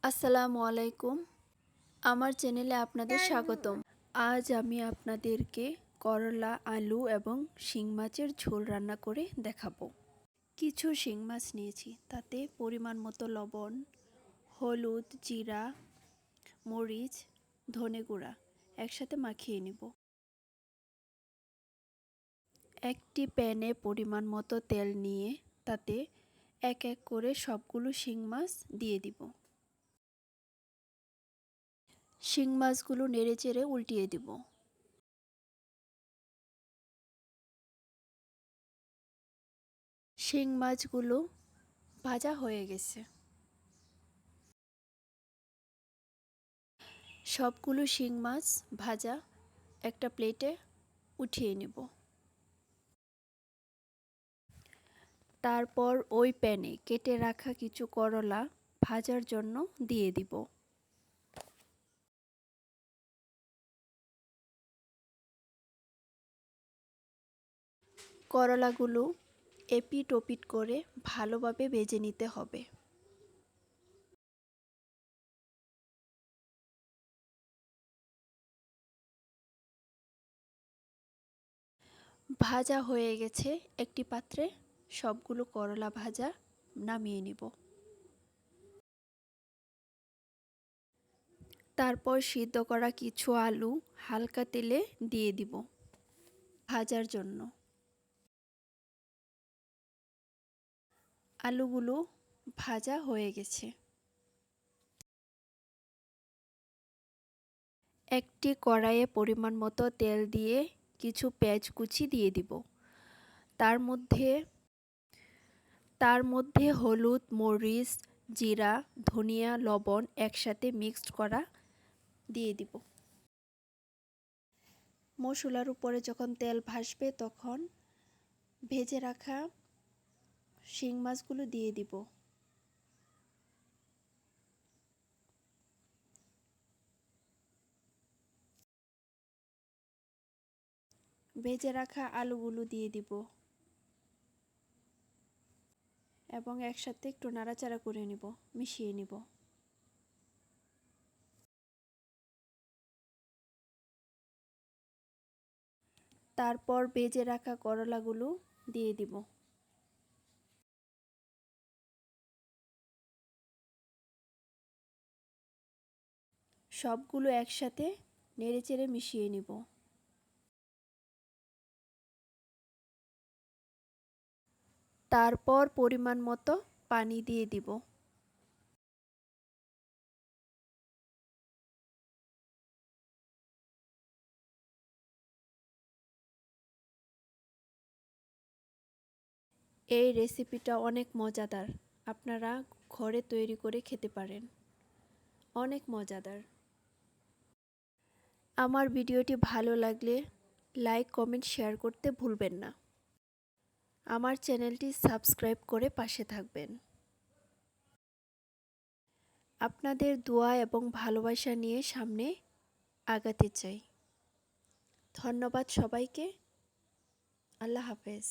আসসালামু আলাইকুম। আমার চ্যানেলে আপনাদের স্বাগতম। আজ আমি আপনাদেরকে করলা, আলু এবং শিং মাছের ঝোল রান্না করে দেখাবো। কিছু শিং মাছ নিয়েছি, তাতে পরিমাণ মতো লবণ, হলুদ, জিরা, মরিচ, ধনে গুঁড়া একসাথে মাখিয়ে নেব। একটি প্যানে পরিমাণ মতো তেল নিয়ে তাতে এক এক করে সবগুলো শিং মাছ দিয়ে দিব। শিং মাছগুলো নেড়েচেড়ে উল্টিয়ে দিব। শিং মাছগুলো ভাজা হয়ে গেছে। সবগুলো শিং মাছ ভাজা একটা প্লেটে উঠিয়ে নেব। তারপর ওই প্যানে কেটে রাখা কিছু করলা ভাজার জন্য দিয়ে দিব। করলাগুলো এপিট ওপিট করে ভালোভাবে ভেজে নিতে হবে। ভাজা হয়ে গেছে, একটি পাত্রে সবগুলো করলা ভাজা নামিয়ে নিব। তারপর সিদ্ধ করা কিছু আলু হালকা তেলে দিয়ে দিব ভাজার জন্য। আলুগুলো ভাজা হয়ে গেছে। একটি কড়াইয়ে পরিমাণ মতো তেল দিয়ে কিছু পেঁয়াজ কুচি দিয়ে দিব। তার মধ্যে হলুদ, মরিচ, জিরা, ধনিয়া, লবণ একসাথে মিক্সড করা দিয়ে দিব। মশলার উপরে যখন তেল ভাসবে তখন ভেজে রাখা শিং মাছগুলো দিয়ে দিব। ভেজে রাখা আলুগুলো দিয়ে দিব এবং একসাথে একটু নাড়াচাড়া করে নিব, মিশিয়ে নিব। তারপর ভেজে রাখা করলাগুলো দিয়ে দিব। সবগুলো একসাথে নেড়েচেড়ে মিশিয়ে নিব। তারপর পরিমাণ মতো পানি দিয়ে দিব। এই রেসিপিটা অনেক মজাদার, আপনারা ঘরে তৈরি করে খেতে পারেন, অনেক মজাদার। আমার ভিডিওটি ভালো লাগলে লাইক, কমেন্ট, শেয়ার করতে ভুলবেন না। আমার চ্যানেলটি সাবস্ক্রাইব করে পাশে থাকবেন। আপনাদের দোয়া এবং ভালোবাসা নিয়ে সামনে আগাতে চাই। ধন্যবাদ সবাইকে। আল্লাহ হাফেজ।